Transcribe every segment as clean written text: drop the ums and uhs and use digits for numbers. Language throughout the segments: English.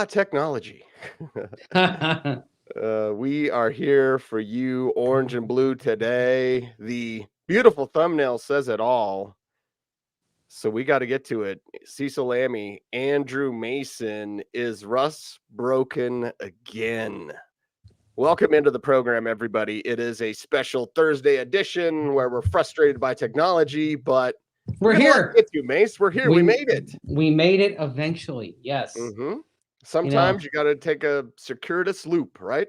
Technology. We are here for you, orange and blue today. The beautiful thumbnail says it all. So we got to get to it. Cecil Lammy, Andrew Mason, is Russ broken again? Welcome into the program, everybody. It is a special Thursday edition where we're frustrated by technology, but We're we got a lot to here. get to, Mace. We're here. We made it. We made it eventually. Yes. hmm You know, Sometimes you got to take a circuitous loop, right?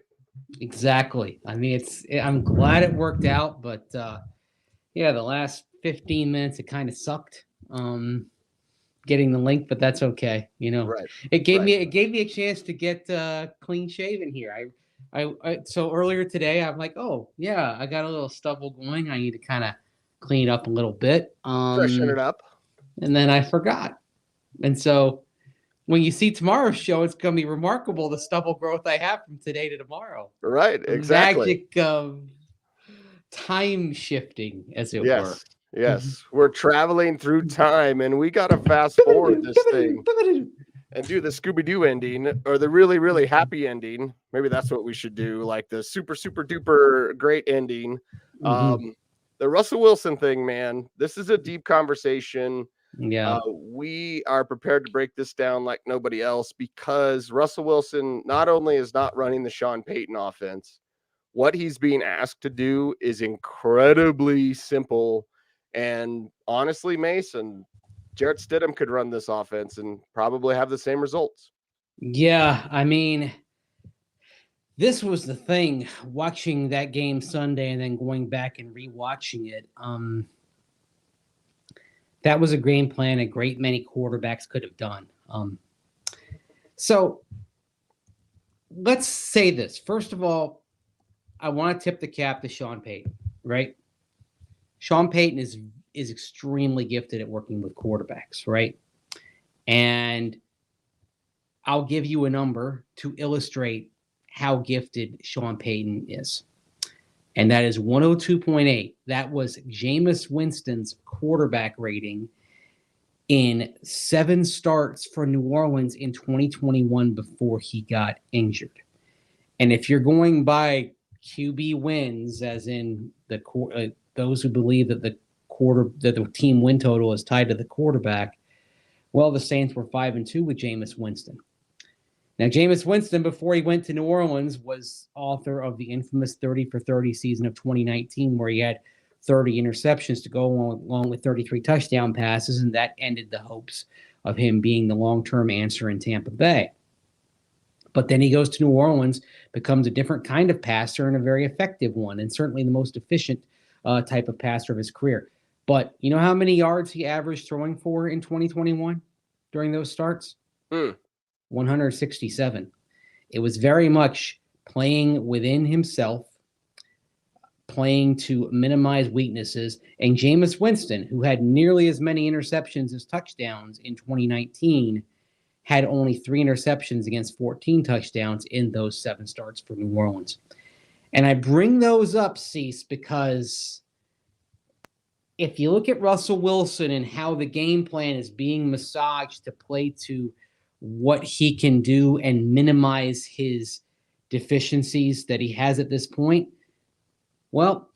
exactly. I mean, I'm glad it worked out, but yeah, the last 15 minutes it kind of sucked. Getting the link, but that's okay. Right. It gave Right. me a chance to get clean shaven here. So earlier today I'm like, oh yeah, I got a little stubble going. I need to kind of clean up a little bit. Freshen it up. And then I forgot. And so when you see tomorrow's show, it's going to be remarkable the stubble growth I have from today to tomorrow. Right. The Exactly. magic of time shifting, as it were. Yes. Yes. We're traveling through time and we got to fast forward this thing and do the Scooby Doo ending or the really, really happy ending. Maybe that's what we should do, like the super, super duper great ending. Mhm. The Russell Wilson thing, man, this is a deep conversation. Yeah. We are prepared to break this down like nobody else because Russell Wilson not only is not running the Sean Payton offense, what he's being asked to do is incredibly simple. And honestly, Mason, Jarrett Stidham could run this offense and probably have the same results. Yeah. I mean, this was the thing watching that game Sunday and then going back and rewatching it. That was a game plan a great many quarterbacks could have done. So let's say this. First of all, I want to tip the cap to Sean Payton, right? Sean Payton is extremely gifted at working with quarterbacks, right? And I'll give you a number to illustrate how gifted Sean Payton is. And that is 102.8. That was Jameis Winston's quarterback rating in 7 starts for New Orleans in 2021 before he got injured. And if you're going by QB wins, as in those who believe that the team win total is tied to the quarterback, well, the Saints were 5-2 with Jameis Winston. Now, Jameis Winston, before he went to New Orleans, was author of the infamous 30 for 30 season of 2019, where he had 30 interceptions to go along with 33 touchdown passes, and that ended the hopes of him being the long-term answer in Tampa Bay. But then he goes to New Orleans, becomes a different kind of passer and a very effective one, and certainly the most efficient type of passer of his career. But you know how many yards he averaged throwing for in 2021 during those starts? 167. It was very much playing within himself, playing to minimize weaknesses. And Jameis Winston, who had nearly as many interceptions as touchdowns in 2019, had only 3 interceptions against 14 touchdowns in those 7 starts for New Orleans. And I bring those up, Cease, because if you look at Russell Wilson and how the game plan is being massaged to play to what he can do and minimize his deficiencies that he has at this point, well,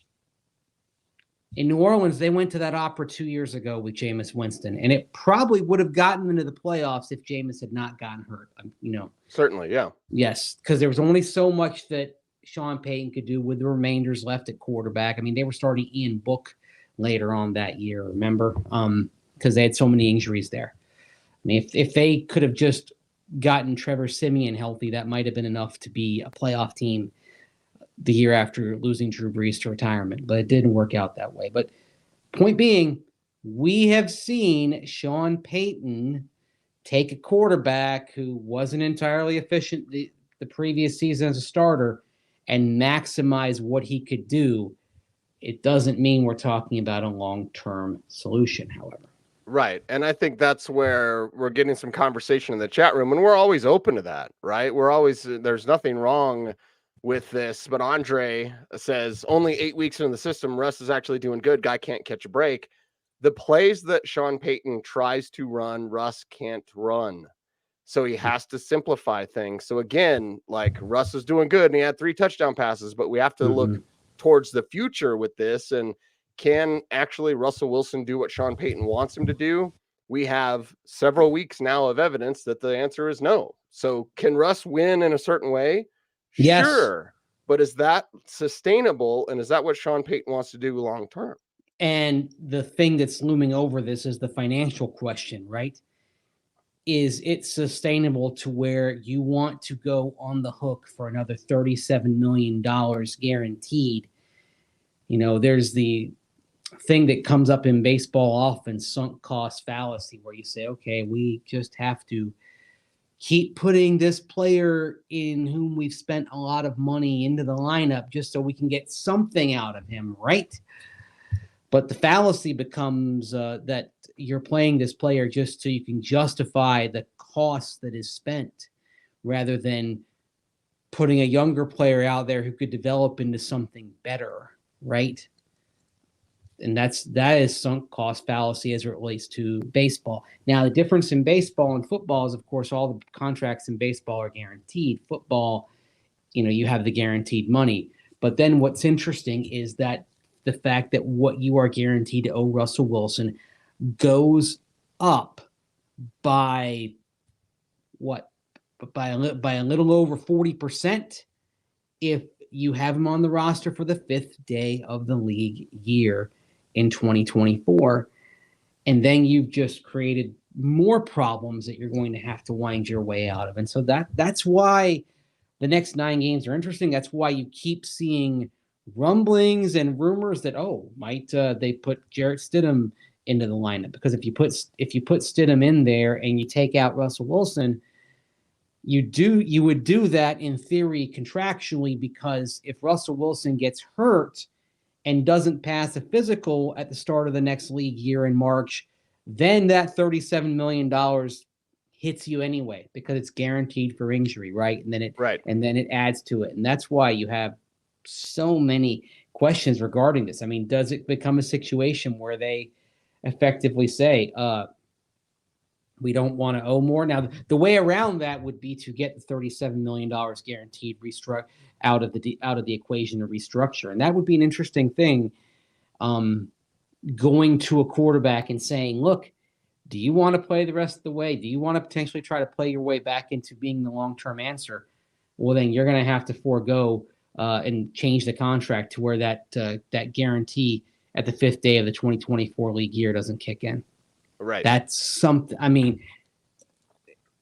in New Orleans, they went to that opera 2 years ago with Jameis Winston, and it probably would have gotten them into the playoffs if Jameis had not gotten hurt. Certainly, yeah. Yes, because there was only so much that Sean Payton could do with the remainders left at quarterback. I mean, they were starting Ian Book later on that year, remember? Because they had so many injuries there. I mean, if they could have just gotten Trevor Siemian healthy, that might have been enough to be a playoff team the year after losing Drew Brees to retirement. But it didn't work out that way. But point being, we have seen Sean Payton take a quarterback who wasn't entirely efficient the previous season as a starter and maximize what he could do. It doesn't mean we're talking about a long-term solution, however. Right. And I think that's where we're getting some conversation in the chat room, and we're always open to that, right? There's nothing wrong with this. But Andre says only 8 weeks into the system, Russ is actually doing good. Guy can't catch a break. The plays that Sean Payton tries to run, Russ can't run. So he has to simplify things. So again, like Russ is doing good and he had 3 touchdown passes, but we have to look towards the future with this. And can actually Russell Wilson do what Sean Payton wants him to do? We have several weeks now of evidence that the answer is no. So can Russ win in a certain way? Yes. Sure. But is that sustainable? And is that what Sean Payton wants to do long term? And the thing that's looming over this is the financial question, right? Is it sustainable to where you want to go on the hook for another $37 million guaranteed? You know, there's the thing that comes up in baseball often, sunk cost fallacy, where you say, okay, we just have to keep putting this player in whom we've spent a lot of money into the lineup just so we can get something out of him, right? But the fallacy becomes that you're playing this player just so you can justify the cost that is spent rather than putting a younger player out there who could develop into something better, right? And that is sunk cost fallacy as it relates to baseball. Now, the difference in baseball and football is, of course, all the contracts in baseball are guaranteed. Football, you have the guaranteed money. But then what's interesting is that the fact that what you are guaranteed to owe Russell Wilson goes up by what? By a little over 40% if you have him on the roster for the 5th day of the league year in 2024. And then you've just created more problems that you're going to have to wind your way out of. And so that's why the next 9 games are interesting. That's why you keep seeing rumblings and rumors that, might they put Jarrett Stidham into the lineup? Because if you put Stidham in there and you take out Russell Wilson, you would do that in theory contractually, because if Russell Wilson gets hurt and doesn't pass a physical at the start of the next league year in March, then that $37 million hits you anyway because it's guaranteed for injury, right? And then it adds to it. And that's why you have so many questions regarding this. I mean, does it become a situation where they effectively say, we don't want to owe more? Now, the way around that would be to get the $37 million guaranteed out of the equation to restructure. And that would be an interesting thing, going to a quarterback and saying, look, do you want to play the rest of the way? Do you want to potentially try to play your way back into being the long-term answer? Well, then you're going to have to forego and change the contract to where that guarantee at the 5th day of the 2024 league year doesn't kick in. Right. That's something. I mean,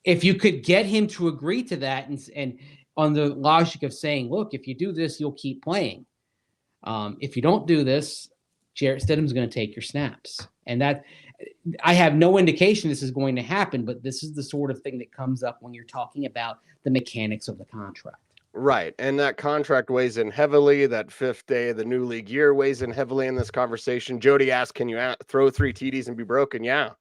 if you could get him to agree to that and on the logic of saying, look, if you do this, you'll keep playing. If you don't do this, Jarrett Stidham's going to take your snaps. And that, I have no indication this is going to happen, but this is the sort of thing that comes up when you're talking about the mechanics of the contract. Right. And that contract weighs in heavily. That 5th day of the new league year weighs in heavily in this conversation. Jody asked, can you throw 3 TDs and be broken? Yeah.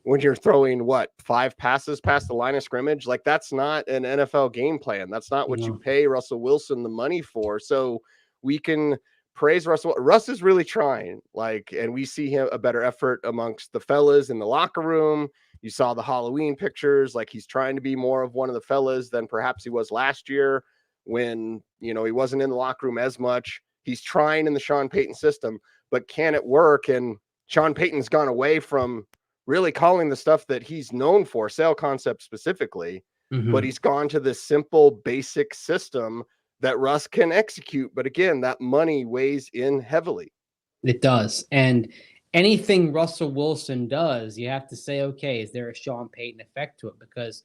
When you're throwing 5 passes past the line of scrimmage, like that's not an NFL game plan. That's not what you pay Russell Wilson the money for. So we can praise Russell. Russ is really trying, and we see him a better effort amongst the fellas in the locker room. You saw the Halloween pictures. He's trying to be more of one of the fellas than perhaps he was last year when, he wasn't in the locker room as much. He's trying in the Sean Payton system, but can it work? And Sean Payton's gone away from really calling the stuff that he's known for, sale concept specifically, but he's gone to this simple, basic system that Russ can execute. But again, that money weighs in heavily. It does. And anything Russell Wilson does, you have to say, okay, is there a Sean Payton effect to it? Because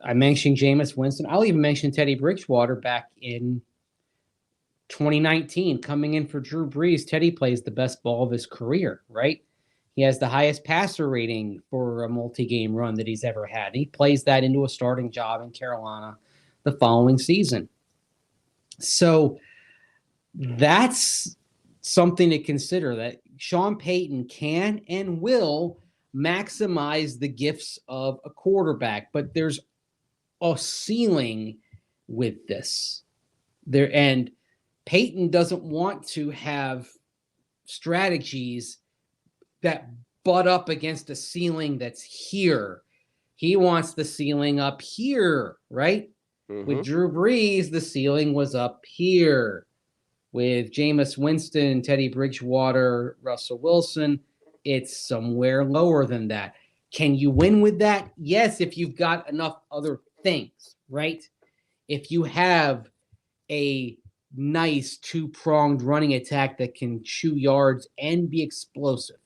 I mentioned Jameis Winston. I'll even mention Teddy Bridgewater back in 2019, coming in for Drew Brees. Teddy plays the best ball of his career, right? He has the highest passer rating for a multi-game run that he's ever had. He plays that into a starting job in Carolina the following season. So that's something to consider, that Sean Payton can and will maximize the gifts of a quarterback, but there's a ceiling with this. And Payton doesn't want to have strategies that butt up against a ceiling that's here. He wants the ceiling up here, right? With Drew Brees, the ceiling was up here. With Jameis Winston, Teddy Bridgewater, Russell Wilson, it's somewhere lower than that. Can you win with that? Yes, if you've got enough other things, right? If you have a nice two-pronged running attack that can chew yards and be explosive.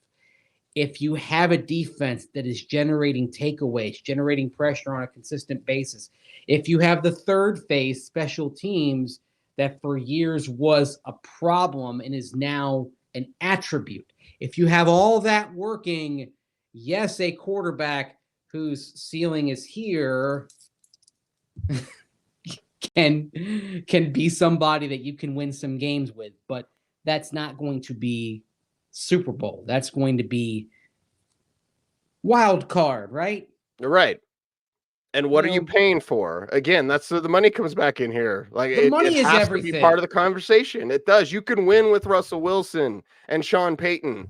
If you have a defense that is generating takeaways, generating pressure on a consistent basis, if you have the third phase, special teams, that for years was a problem and is now an attribute. If you have all that working, yes, a quarterback whose ceiling is here can be somebody that you can win some games with, but that's not going to be Super Bowl. That's going to be wild card, right? Right. And what are you paying for? Again, that's the money comes back in here. Like the money it is has everything. to be part of the conversation. It does. You can win with Russell Wilson and Sean Payton.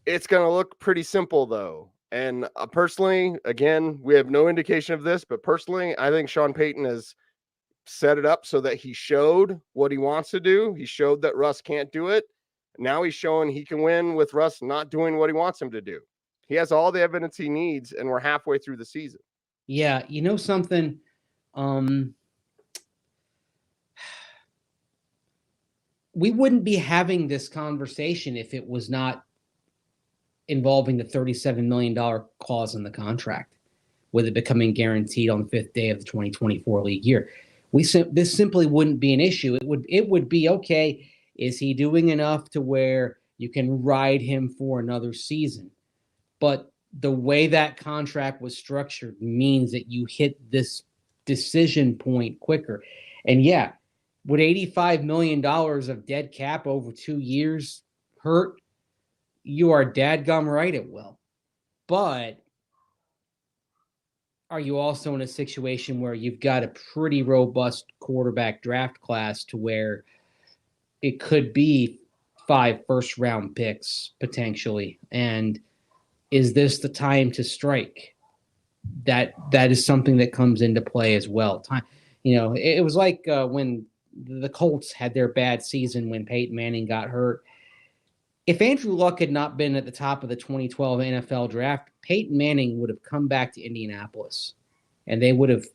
It's going to look pretty simple though. And personally, again, we have no indication of this, but personally, I think Sean Payton has set it up so that he showed what he wants to do. He showed that Russ can't do it. Now he's showing he can win with Russ not doing what he wants him to do. He has all the evidence he needs, and we're halfway through the season. Yeah, you know something? We wouldn't be having this conversation if it was not involving the $37 million clause in the contract, with it becoming guaranteed on the 5th day of the 2024 league year. This simply wouldn't be an issue. It would be, okay, is he doing enough to where you can ride him for another season? But the way that contract was structured means that you hit this decision point quicker. And yeah, would $85 million of dead cap over 2 years hurt? You are dadgum right, it will. But are you also in a situation where you've got a pretty robust quarterback draft class to where it could be 5 first-round picks potentially? And is this the time to strike? That is something that comes into play as well. Time, it was like when the Colts had their bad season when Peyton Manning got hurt. If Andrew Luck had not been at the top of the 2012 NFL draft, Peyton Manning would have come back to Indianapolis, and they would have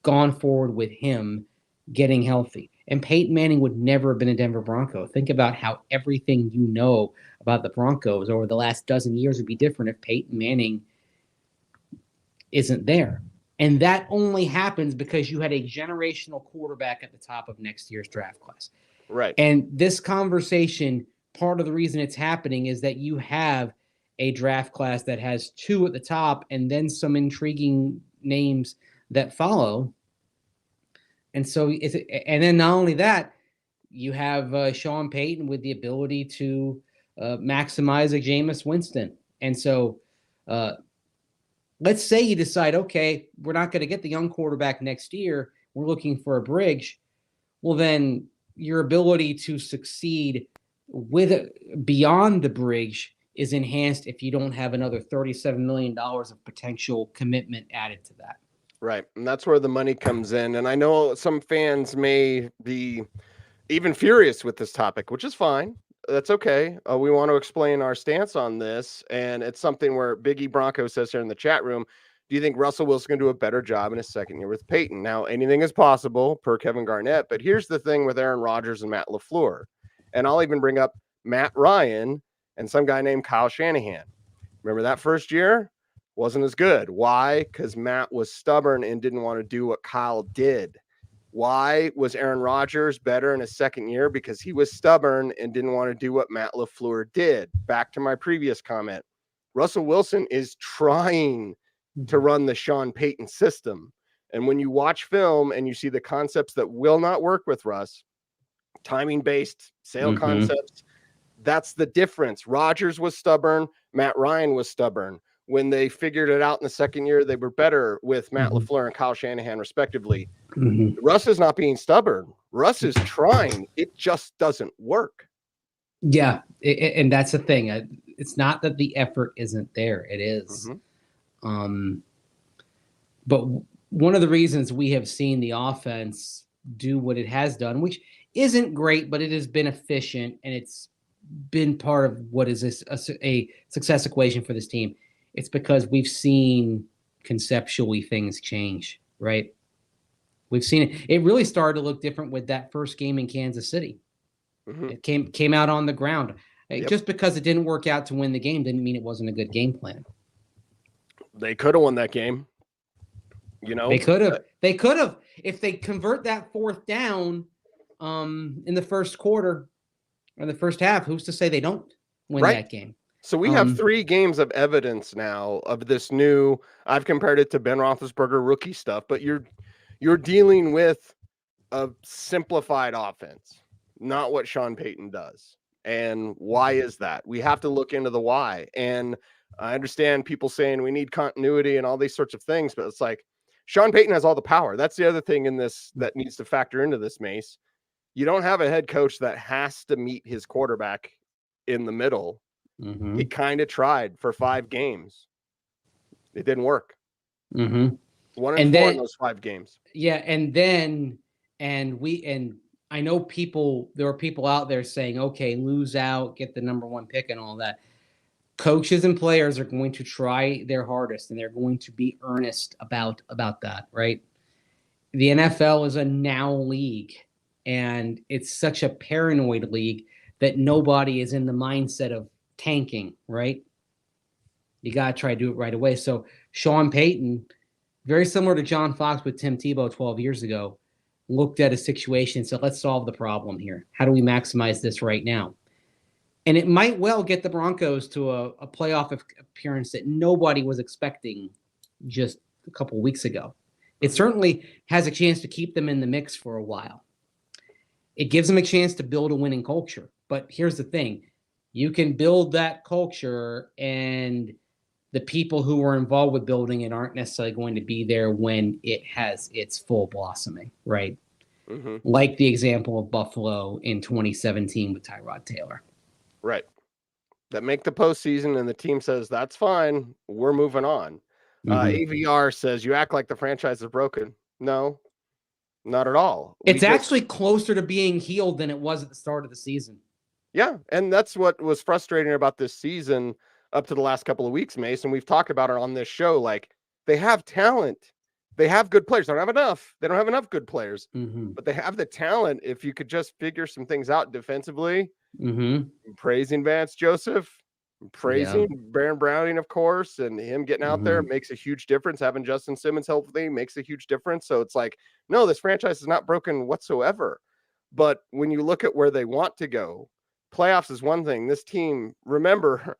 gone forward with him getting healthy. And Peyton Manning would never have been a Denver Bronco. Think about how everything you know about the Broncos over the last dozen years would be different if Peyton Manning isn't there. And that only happens because you had a generational quarterback at the top of next year's draft class. Right. And this conversation, part of the reason it's happening is that you have a draft class that has 2 at the top and then some intriguing names that follow. And so, and then not only that, you have Sean Payton with the ability to maximize a Jameis Winston. And so let's say you decide, okay, we're not going to get the young quarterback next year. We're looking for a bridge. Well, then your ability to succeed with beyond the bridge is enhanced if you don't have another $37 million of potential commitment added to that. Right. And that's where the money comes in. And I know some fans may be even furious with this topic, which is fine. That's okay. We want to explain our stance on this. And it's something where Biggie Bronco says here in the chat room, do you think Russell Wilson can do a better job in his second year with Peyton? Now, anything is possible per Kevin Garnett. But here's the thing with Aaron Rodgers and Matt LaFleur. And I'll even bring up Matt Ryan and some guy named Kyle Shanahan. Remember that first year? Wasn't as good. Why? Because Matt was stubborn and didn't want to do what Kyle did. Why was Aaron Rodgers better in his second year? Because he was stubborn and didn't want to do what Matt LaFleur did. Back to my previous comment. Russell Wilson is trying to run the Sean Payton system. And when you watch film and you see the concepts that will not work with Russ, timing-based sale concepts, that's the difference. Rodgers was stubborn. Matt Ryan was stubborn. When they figured it out in the second year, they were better with Matt LaFleur and Kyle Shanahan, respectively. Russ is not being stubborn. Russ is trying. It just doesn't work. Yeah, and that's the thing. It's not that the effort isn't there. It is. But one of the reasons we have seen the offense do what it has done, which isn't great, but it has been efficient and it's been part of what is a success equation for this team. It's because we've seen conceptually things change, right? We've seen it. It really started to look different with that first game in Kansas City. Mm-hmm. It came out on the ground. Yep. Just because it didn't work out to win the game didn't mean it wasn't a good game plan. They could have won that game. You know, they could have. They could have if they convert that fourth down in the first quarter or the first half. Who's to say they don't win that game? So we have 3 games of evidence now of this new. I've compared it to Ben Roethlisberger rookie stuff, but you're dealing with a simplified offense, not what Sean Payton does. And why is that? We have to look into the why. And I understand people saying we need continuity and all these sorts of things, but it's like Sean Payton has all the power. That's the other thing in this that needs to factor into this, Mace. You don't have a head coach that has to meet his quarterback in the middle. Mm-hmm. He kind of tried for 5 games. It didn't work. Mm-hmm. 1-4 in those 5 games. Yeah, and I know there are people out there saying, okay, lose out, get the number 1 pick and all that. Coaches and players are going to try their hardest and they're going to be earnest about that, right? The NFL is a now league and it's such a paranoid league that nobody is in the mindset of tanking, right? You got to try to do it right away. So Sean Payton, very similar to John Fox with Tim Tebow 12 years ago, looked at a situation and said, let's solve the problem here. How do we maximize this right now? And it might well get the Broncos to a playoff appearance that nobody was expecting just a couple of weeks ago. It certainly has a chance to keep them in the mix for a while. It gives them a chance to build a winning culture. But here's the thing. You can build that culture and the people who were involved with building it aren't necessarily going to be there when it has its full blossoming, right? Mm-hmm. Like the example of Buffalo in 2017 with Tyrod Taylor. Right. That make the postseason and the team says, that's fine. We're moving on. Mm-hmm. AVR says, you act like the franchise is broken. No, not at all. It's actually closer to being healed than it was at the start of the season. Yeah, and that's what was frustrating about this season up to the last couple of weeks, Mason. We've talked about it on this show. Like, they have talent. They have good players. They don't have enough. They don't have enough good players. Mm-hmm. But they have the talent. If you could just figure some things out defensively. Mm-hmm. Praising Vance Joseph. Praising Baron Browning, of course. And him getting out there makes a huge difference. Having Justin Simmons healthy makes a huge difference. So it's like, no, this franchise is not broken whatsoever. But when you look at where they want to go, playoffs is one thing. This team, remember,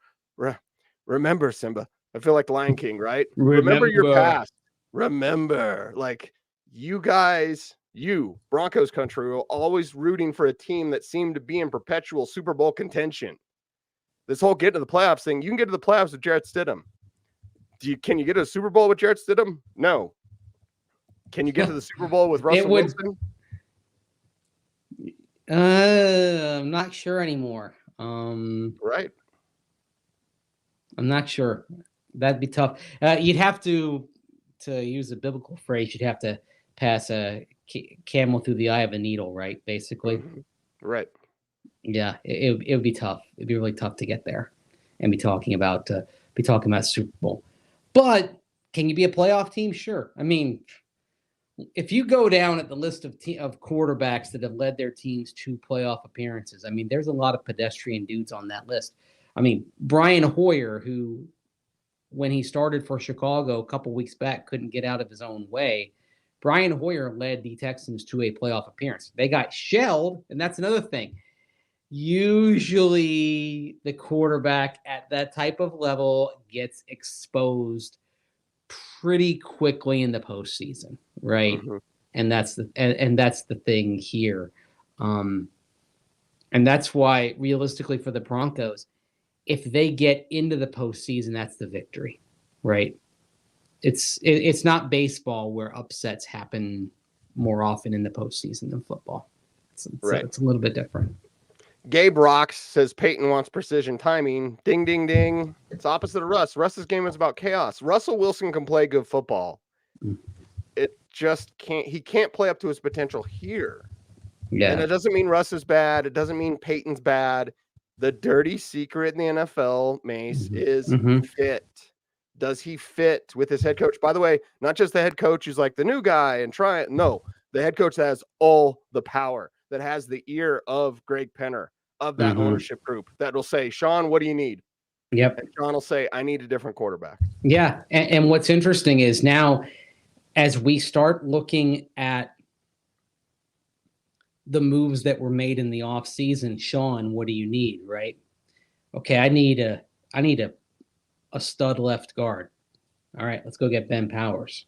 Simba. I feel like the Lion King, right? Remember your past. Remember, like you guys, Broncos country, were always rooting for a team that seemed to be in perpetual Super Bowl contention. This whole get to the playoffs thing, you can get to the playoffs with Jarrett Stidham. Can you get to a Super Bowl with Jarrett Stidham? No. Can you get to the Super Bowl with Russell Wilson? I'm not sure anymore. Right. I'm not sure. That'd be tough. You'd have to use a biblical phrase, you'd have to pass a camel through the eye of a needle, right? Basically. Mm-hmm. Right. Yeah, it would be tough. It'd be really tough to get there and be talking about Super Bowl. But can you be a playoff team? Sure. I mean, if you go down at the list of quarterbacks that have led their teams to playoff appearances, I mean, there's a lot of pedestrian dudes on that list. I mean, Brian Hoyer, who, when he started for Chicago a couple weeks back, couldn't get out of his own way. Brian Hoyer led the Texans to a playoff appearance. They got shelled, and that's another thing. Usually the quarterback at that type of level gets exposed pretty quickly in the postseason, right? Mm-hmm. And that's the thing here. And that's why realistically for the Broncos, if they get into the postseason, that's the victory, right? It's not baseball where upsets happen more often in the postseason than football. It's a little bit different. Gabe Rocks says Peyton wants precision timing. Ding, ding, ding. It's opposite of Russ. Russ's game is about chaos. Russell Wilson can play good football. It just can't. He can't play up to his potential here. Yeah. And it doesn't mean Russ is bad. It doesn't mean Peyton's bad. The dirty secret in the NFL, Mace, is fit. Does he fit with his head coach? By the way, not just the head coach who's like the new guy and try it. No, the head coach that has all the power, that has the ear of Greg Penner, of that ownership group, that will say, Sean, what do you need? Yep. And Sean will say, I need a different quarterback. Yeah. And what's interesting is now, as we start looking at the moves that were made in the offseason, Sean, what do you need? Right. Okay. I need a stud left guard. All right, let's go get Ben Powers.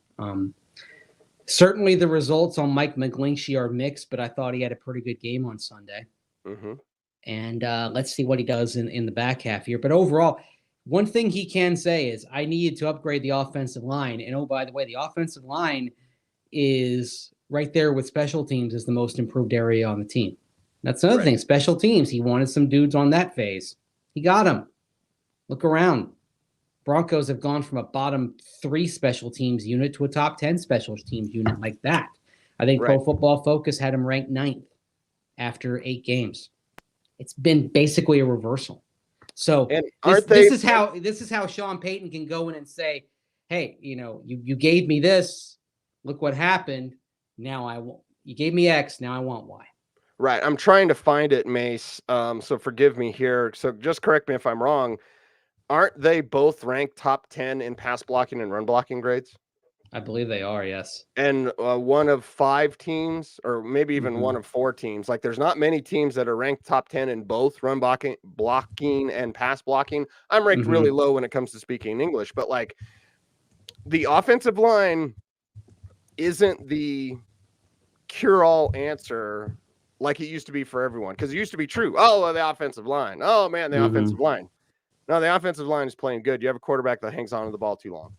Certainly the results on Mike McGlinchey are mixed, but I thought he had a pretty good game on Sunday. And let's see what he does in the back half here. But overall, one thing he can say is I needed to upgrade the offensive line. And oh, by the way, the offensive line is right there with special teams as the most improved area on the team. That's another thing. Special teams, he wanted some dudes on that phase. He got them. Look around. Broncos have gone from a bottom 3 special teams unit to a top 10 special teams unit like that. I think Pro Football Focus had him ranked 9th after 8 games. It's been basically a reversal. So this is how Sean Payton can go in and say, hey, you gave me this. Look what happened. Now you gave me X. Now I want Y. Right. I'm trying to find it, Mace. So forgive me here. So just correct me if I'm wrong. Aren't they both ranked top 10 in pass blocking and run blocking grades? I believe they are, yes. And one of 5 teams, or maybe even one of 4 teams. Like, there's not many teams that are ranked top 10 in both run blocking and pass blocking. I'm ranked really low when it comes to speaking English, but like the offensive line isn't the cure-all answer like it used to be for everyone. Because it used to be true. Oh, the offensive line. Oh, man, the offensive line. No, the offensive line is playing good. You have a quarterback that hangs on to the ball too long.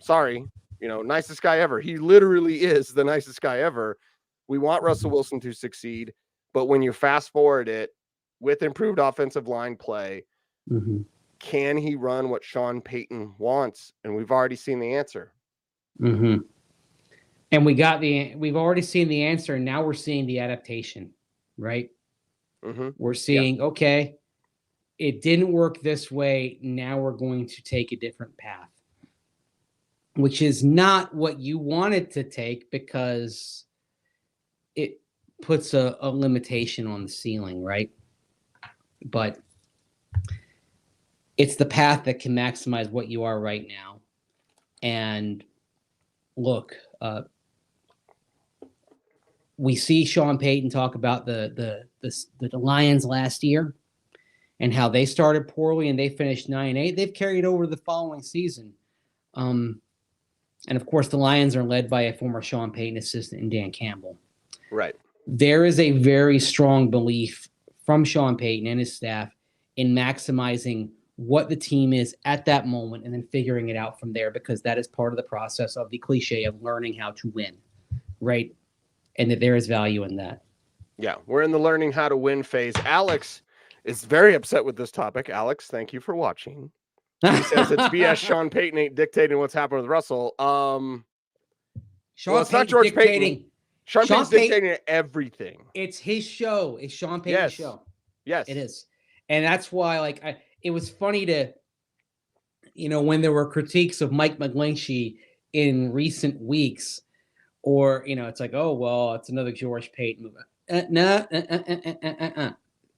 Sorry, nicest guy ever. He literally is the nicest guy ever. We want Russell Wilson to succeed, but when you fast forward it with improved offensive line play, can he run what Sean Payton wants? And we've already seen the answer. And we've already seen the answer, and now we're seeing the adaptation, right? We're seeing, okay, it didn't work this way. Now we're going to take a different path, which is not what you wanted to take because it puts a limitation on the ceiling, right? But it's the path that can maximize what you are right now. And look, we see Sean Payton talk about the Lions last year and how they started poorly and they finished 9-8. They've carried over the following season. And of course, the Lions are led by a former Sean Payton assistant in Dan Campbell. Right. There is a very strong belief from Sean Payton and his staff in maximizing what the team is at that moment and then figuring it out from there, because that is part of the process of the cliche of learning how to win, right? And that there is value in that. Yeah, we're in the learning how to win phase. Alex is very upset with this topic. Alex, thank you for watching. He says it's BS. Sean Payton ain't dictating what's happening with Russell. It's not George Payton. Sean Payton's dictating everything. It's his show. It's Sean Payton's show. Yes, it is. And that's why, it was funny to, when there were critiques of Mike McGlinchey in recent weeks, or, it's like, oh, well, it's another George Payton move.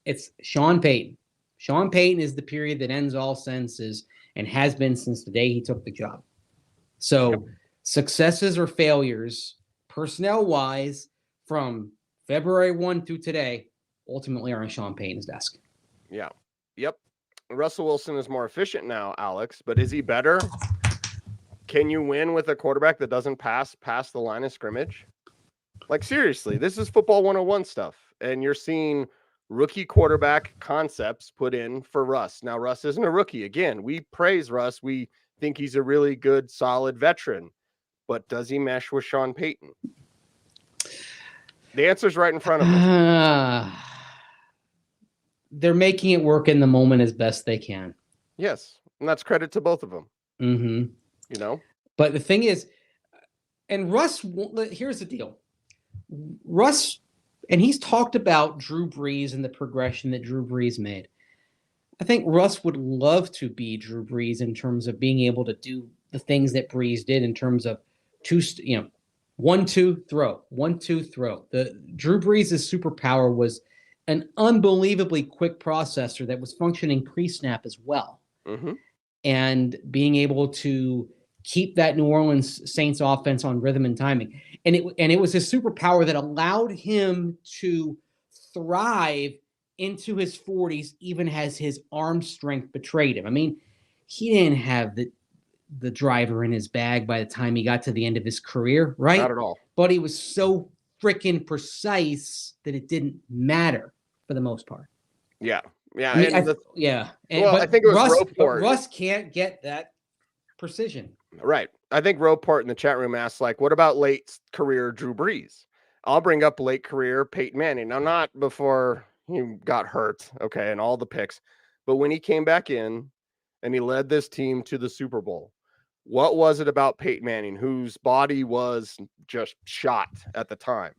It's Sean Payton. Sean Payton is the period that ends all sentences and has been since the day he took the job. So successes or failures, personnel-wise, from February 1 through today, ultimately are on Sean Payton's desk. Yeah. Yep. Russell Wilson is more efficient now, Alex, but is he better? Can you win with a quarterback that doesn't pass past the line of scrimmage? Like, seriously, this is football 101 stuff. And you're seeing rookie quarterback concepts put in for Russ. Now, Russ isn't a rookie. Again, we praise Russ. We think he's a really good, solid veteran. But does he mesh with Sean Payton? The answer's right in front of us. They're making it work in the moment as best they can. Yes, and that's credit to both of them. But the thing is, And Russ, here's the deal. Russ, and he's talked about Drew Brees and the progression that Drew Brees made. I think Russ would love to be Drew Brees in terms of being able to do the things that Brees did in terms of 1-2 throw, 1-2 throw. The Drew Brees' superpower was an unbelievably quick processor that was functioning pre-snap as well. Mm-hmm. And being able to keep that New Orleans Saints offense on rhythm and timing. And it was his superpower that allowed him to thrive into his 40s, even as his arm strength betrayed him. I mean, he didn't have the driver in his bag by the time he got to the end of his career, right? Not at all. But he was so freaking precise that it didn't matter for the most part. Yeah. Yeah. I mean, I think it was Roport. Russ can't get that precision. Right. I think Roport in the chat room asked, like, what about late career Drew Brees? I'll bring up late career Peyton Manning. Now, not before he got hurt, okay, and all the picks, but when he came back in and he led this team to the Super Bowl, what was it about Peyton Manning, whose body was just shot at the time?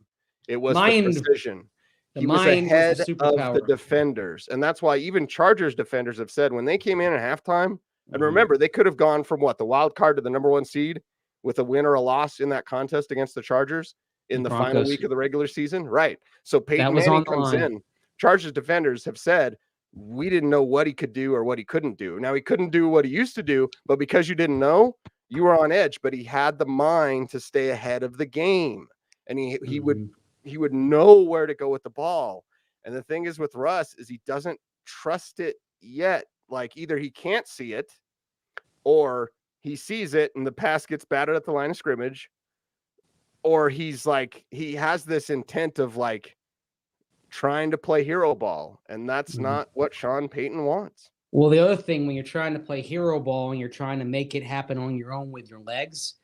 It was the precision. He was ahead of the defenders. And that's why even Chargers defenders have said when they came in at halftime, and remember, they could have gone from the wild card to the number 1 seed with a win or a loss in that contest against the Chargers in the final week of the regular season. Right. So Peyton Manning comes in. Chargers defenders have said, we didn't know what he could do or what he couldn't do. Now, he couldn't do what he used to do, but because you didn't know, you were on edge, but he had the mind to stay ahead of the game. And he would know where to go with the ball. And the thing is with Russ is he doesn't trust it yet. Like either he can't see it or he sees it and the pass gets batted at the line of scrimmage, or he's like, he has this intent of like trying to play hero ball. And that's not what Sean Payton wants. Well, the other thing, when you're trying to play hero ball and you're trying to make it happen on your own with your legs,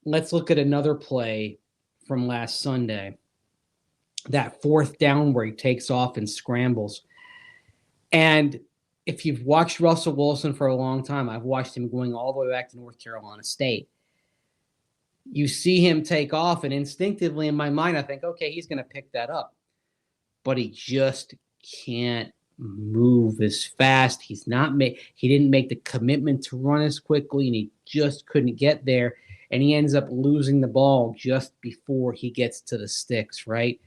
let's look at another play from last Sunday. That 4th down where he takes off and scrambles. And if you've watched Russell Wilson for a long time, I've watched him going all the way back to North Carolina State. You see him take off, and instinctively in my mind, I think, okay, he's going to pick that up. But he just can't move as fast. He didn't make the commitment to run as quickly, and he just couldn't get there. And he ends up losing the ball just before he gets to the sticks, right?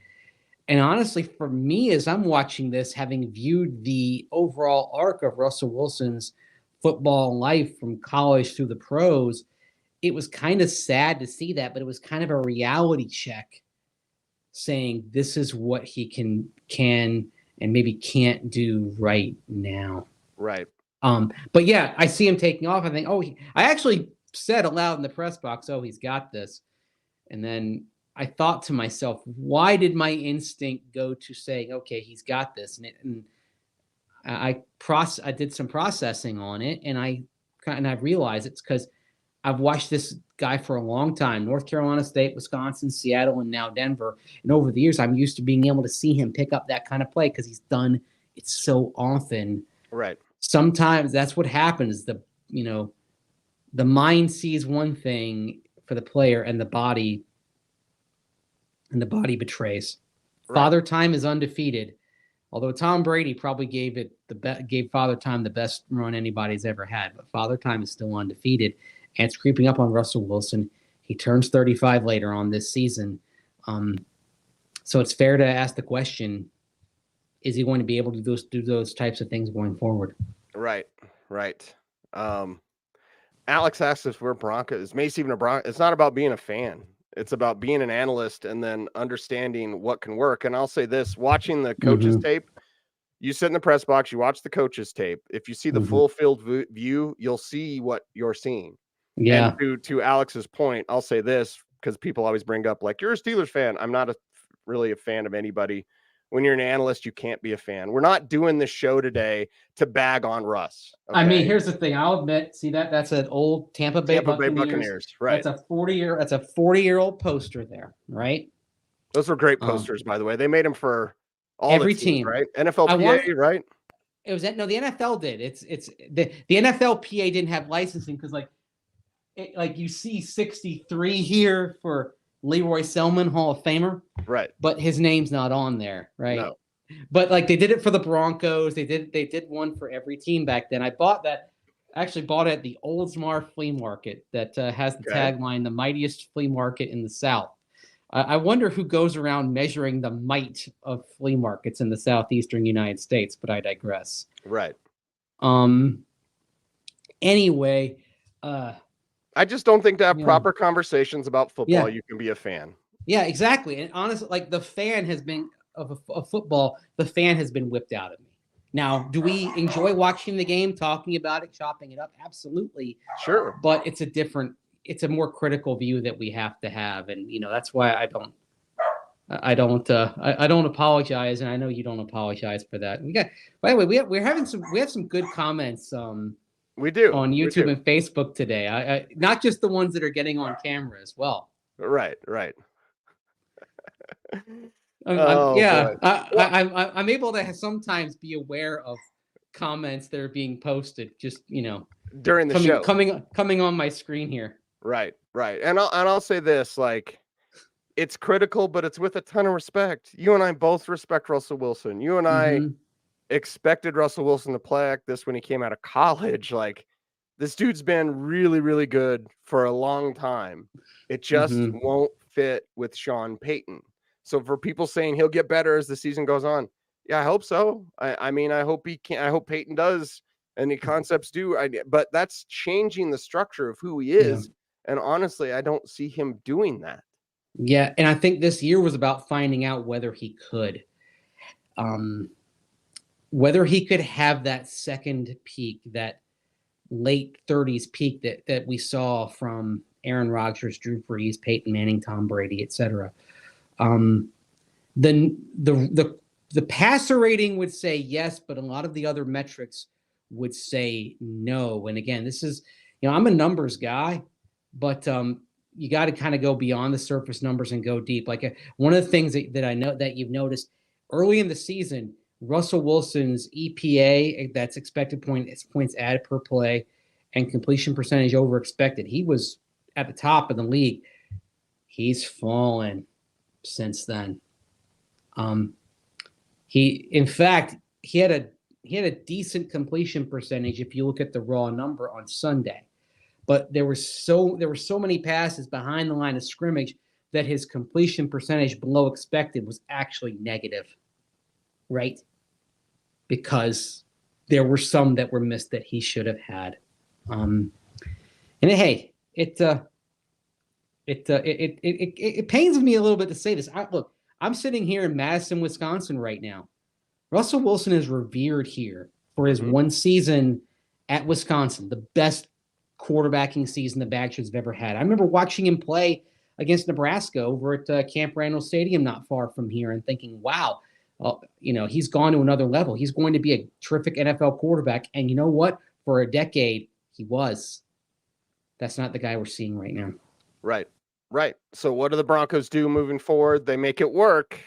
And honestly, for me, as I'm watching this, having viewed the overall arc of Russell Wilson's football life from college through the pros, it was kind of sad to see that, but it was kind of a reality check saying this is what he can and maybe can't do right now. Right. But yeah, I see him taking off. I think, I actually said aloud in the press box, he's got this. And then I thought to myself, why did my instinct go to saying, okay, he's got this? And I did some processing on it, and I realized it's because I've watched this guy for a long time, North Carolina State, Wisconsin, Seattle, and now Denver. And over the years, I'm used to being able to see him pick up that kind of play because he's done it so often. Right. Sometimes that's what happens. The mind sees one thing for the player, and the body betrays. Right. Father Time is undefeated. Although Tom Brady probably gave Father Time the best run anybody's ever had, but Father Time is still undefeated, and it's creeping up on Russell Wilson. He turns 35 later on this season. So it's fair to ask the question, is he going to be able to do those types of things going forward? Right. Alex asks if we're Broncos. Is Mace even a Bronco? It's not about being a fan. It's about being an analyst and then understanding what can work. And I'll say this, watching the coaches tape, you sit in the press box, you watch the coaches tape. If you see the full field view, you'll see what you're seeing. Yeah. And to Alex's point, I'll say this, because people always bring up, like, you're a Steelers fan. I'm not really a fan of anybody. When you're an analyst, you can't be a fan. We're not doing this show today to bag on Russ. Okay? I mean, here's the thing. I'll admit, see that's an old Tampa Bay Buccaneers. Right. That's a 40-year-old poster there, right? Those were great posters, by the way. They made them for all every the teams, team, right? NFLPA, right? It was the NFL did. It's the NFLPA didn't have licensing because, like, like you see 63 here for Leroy Selman, Hall of Famer, Right. but his name's not on there, right? No. But like they did it for the Broncos. They did one for every team back then. I bought that. Actually bought it at the Oldsmar Flea Market that has the tagline, "The mightiest flea market in the South." I wonder who goes around measuring the might of flea markets in the southeastern United States, but I digress. Right. Anyway, I just don't think to have proper conversations about football, you can be a fan. Yeah, exactly. And honestly, like the fan has been of football, the fan has been whipped out of me. Now, do we enjoy watching the game, talking about it, chopping it up? Absolutely. Sure. But it's a more critical view that we have to have. And, that's why I don't apologize. And I know you don't apologize for that. By the way, we have some good comments. We do on YouTube and Facebook today. I not just the ones that are getting on camera as well. Right. I'm able to sometimes be aware of comments that are being posted just during the show coming on my screen here. Right. And I'll say this, like, it's critical, but it's with a ton of respect. You and I both respect Russell Wilson. You and I expected Russell Wilson to play like this when he came out of college. Like, this dude's been really, really good for a long time. It just won't fit with Sean Payton. So for people saying he'll get better as the season goes on, yeah, I hope so. I mean, I hope he can. I hope Payton does, and the concepts do. But that's changing the structure of who he is. Yeah. And honestly, I don't see him doing that. Yeah, and I think this year was about finding out whether he could. Whether he could have that second peak, that late 30s peak that we saw from Aaron Rodgers, Drew Brees, Peyton Manning, Tom Brady, etc. The passer rating would say yes, but a lot of the other metrics would say no. And again, this is, I'm a numbers guy, but you got to kind of go beyond the surface numbers and go deep. Like one of the things that I know that you've noticed early in the season, Russell Wilson's EPA, that's expected points added per play, and completion percentage over expected. He was at the top of the league. He's fallen since then. He had a decent completion percentage if you look at the raw number on Sunday, but there were so many passes behind the line of scrimmage that his completion percentage below expected was actually negative. Right? Because there were some that were missed that he should have had. And hey, it pains me a little bit to say this. Look, I'm sitting here in Madison, Wisconsin right now. Russell Wilson is revered here for his one season at Wisconsin, the best quarterbacking season the Badgers have ever had. I remember watching him play against Nebraska over at Camp Randall Stadium not far from here and thinking, wow, he's gone to another level. He's going to be a terrific NFL quarterback. And you know what? For a decade, he was. That's not the guy we're seeing right now. Right. So what do the Broncos do moving forward? They make it work,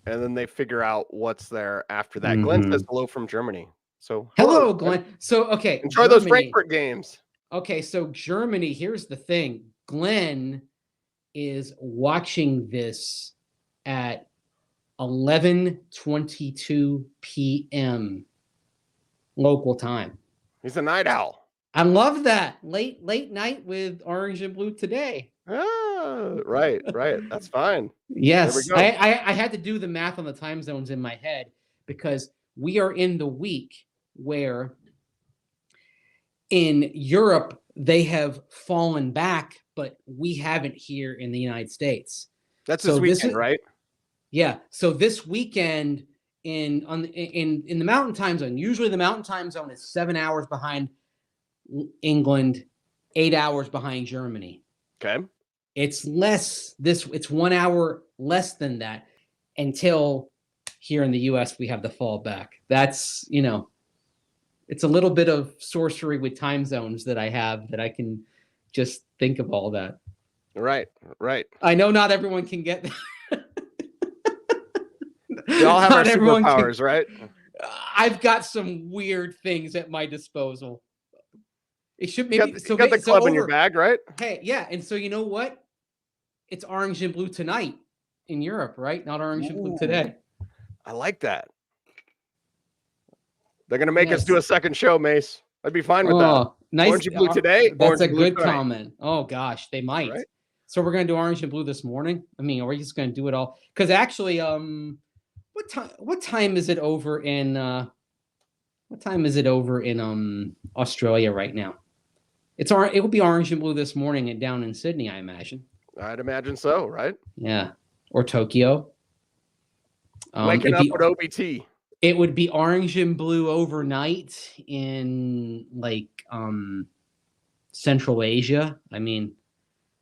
and then they figure out what's there after that. Glenn says hello from Germany. So hello, Glenn. So, okay. Enjoy those Frankfurt games. Okay, so Germany, here's the thing. Glenn is watching this at 11:22 p.m. local time. He's a night owl. I love that. Late night with Orange and Blue today. Right. That's fine. Yes. I had to do the math on the time zones in my head because we are in the week where in Europe they have fallen back, but we haven't here in the United States. That's this weekend, right? Yeah. So this weekend in the Mountain Time Zone, usually the Mountain Time Zone is 7 hours behind England, 8 hours behind Germany. Okay. It's less. It's 1 hour less than that until here in the U.S. we have the fall back. That's it's a little bit of sorcery with time zones that I have that I can just think of all that. Right. I know not everyone can get that. We all have our superpowers, right? I've got some weird things at my disposal. It should You maybe got the club in your bag, right? Hey, yeah, and so you know what? It's orange and blue tonight in Europe, right? Not orange and blue today. I like that. They're gonna make us Yes. do a second show, Mace. I'd be fine with that. Oh, nice. Orange and blue today. That's orange a and blue good tonight. comment. Oh gosh, they might. Right? So we're gonna do orange and blue this morning. I mean, are we just gonna do it all? Because actually, what time is it over in Australia right now? It will be orange and blue this morning and down in Sydney, I imagine. I'd imagine so, right? Yeah, or Tokyo. Waking up with OBT. It would be orange and blue overnight in like Central Asia. I mean,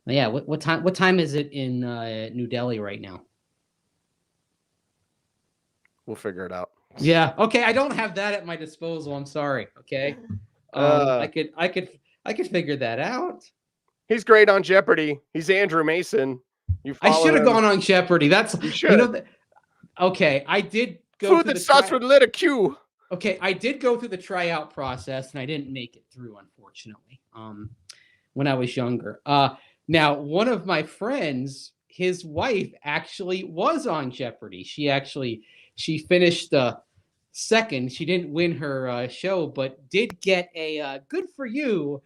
yeah. What time is it in New Delhi right now? We'll figure it out. Yeah. Okay. I don't have that at my disposal. I'm sorry. Okay. I could figure that out. He's great on Jeopardy. He's Andrew Mason. I should have gone on Jeopardy. Okay. I did go food that starts with letter Q. Okay, I did go through the tryout process, and I didn't make it through, unfortunately. When I was younger. Now, one of my friends, his wife, actually was on Jeopardy. She finished second. She didn't win her show, but did get a good for you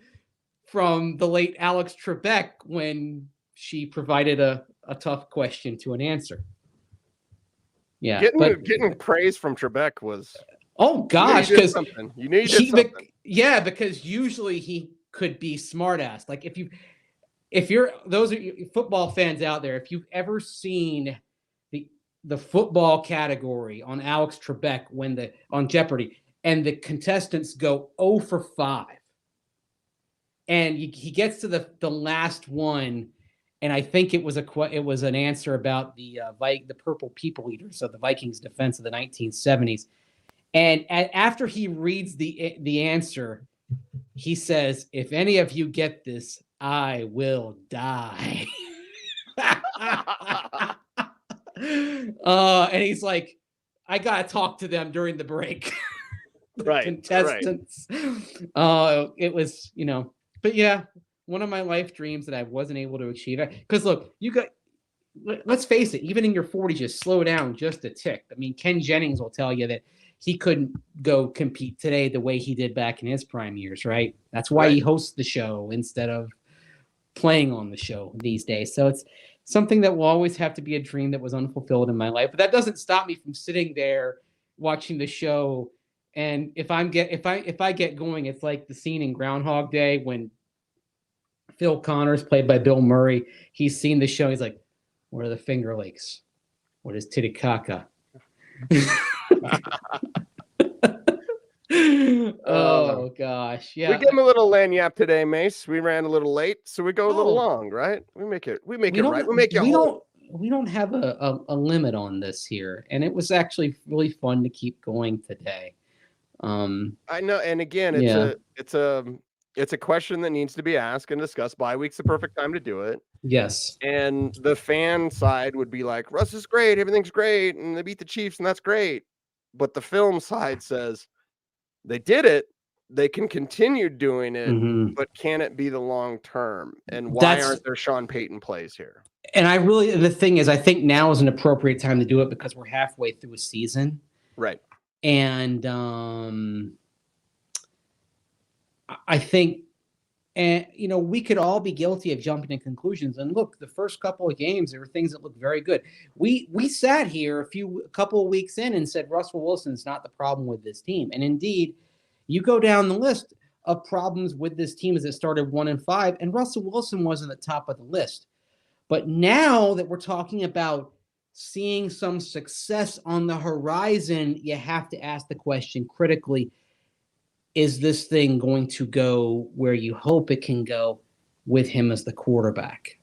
from the late Alex Trebek when she provided a tough question to an answer. Yeah, getting praise from Trebek was. Oh gosh, because you knew you did something. Yeah, because usually he could be smartass. Like if you're those are football fans out there, if you've ever seen the football category on Alex Trebek on Jeopardy, and the contestants go 0 for 5, and he gets to the last one. And I think it was an answer about the Purple People Eaters of the Vikings defense of the 1970s. And after he reads the answer, he says, "If any of you get this, I will die." And he's like, "I gotta talk to them during the break." Right, contestants. Right. It was, but yeah. One of my life dreams that I wasn't able to achieve. Because look, let's face it, even in your 40s, just slow down just a tick. I mean, Ken Jennings will tell you that he couldn't go compete today the way he did back in his prime years, right? That's why he hosts the show instead of playing on the show these days. So it's something that will always have to be a dream that was unfulfilled in my life. But that doesn't stop me from sitting there watching the show. And if I get going, it's like the scene in Groundhog Day when Phil Connors, played by Bill Murray, he's seen the show. He's like, "What are the Finger Lakes? What is Titicaca?" Oh gosh, yeah. We gave him a little lanyap today, Mace. We ran a little late, so we go a little long, right? We make it right. We don't have a limit on this here, and it was actually really fun to keep going today. I know, and again, it's a question that needs to be asked and discussed. Bye week's the perfect time to do it. Yes. And the fan side would be like, Russ is great, everything's great, and they beat the Chiefs, and that's great. But the film side says they did it, they can continue doing it, but can it be the long term? And why aren't there Sean Payton plays here? And the thing is, I think now is an appropriate time to do it because we're halfway through a season. Right. And I think, we could all be guilty of jumping to conclusions. And look, the first couple of games, there were things that looked very good. We sat here a couple of weeks in and said Russell Wilson's not the problem with this team. And indeed, you go down the list of problems with this team as it started 1-5, and Russell Wilson wasn't at the top of the list. But now that we're talking about seeing some success on the horizon, you have to ask the question critically, is this thing going to go where you hope it can go with him as the quarterback?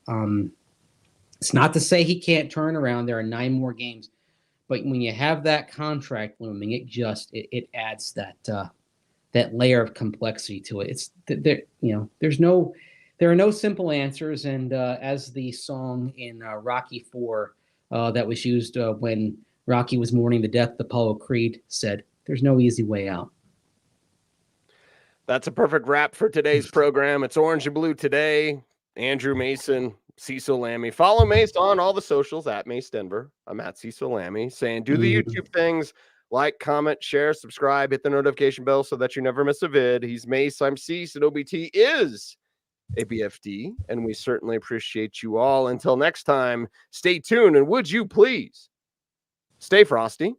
It's not to say he can't turn around. There are 9 more games. But when you have that contract looming, it adds that layer of complexity to it. There are no simple answers. And as the song in Rocky IV that was used when Rocky was mourning the death of Apollo Creed said, there's no easy way out. That's a perfect wrap for today's program. It's Orange and Blue today. Andrew Mason, Cecil Lammy. Follow Mace on all the socials at Mace Denver. I'm at Cecil Lammy saying do the YouTube things, like, comment, share, subscribe, hit the notification bell so that you never miss a vid. He's Mace. I'm Cease, and OBT is a BFD, and we certainly appreciate you all. Until next time, stay tuned, and would you please stay frosty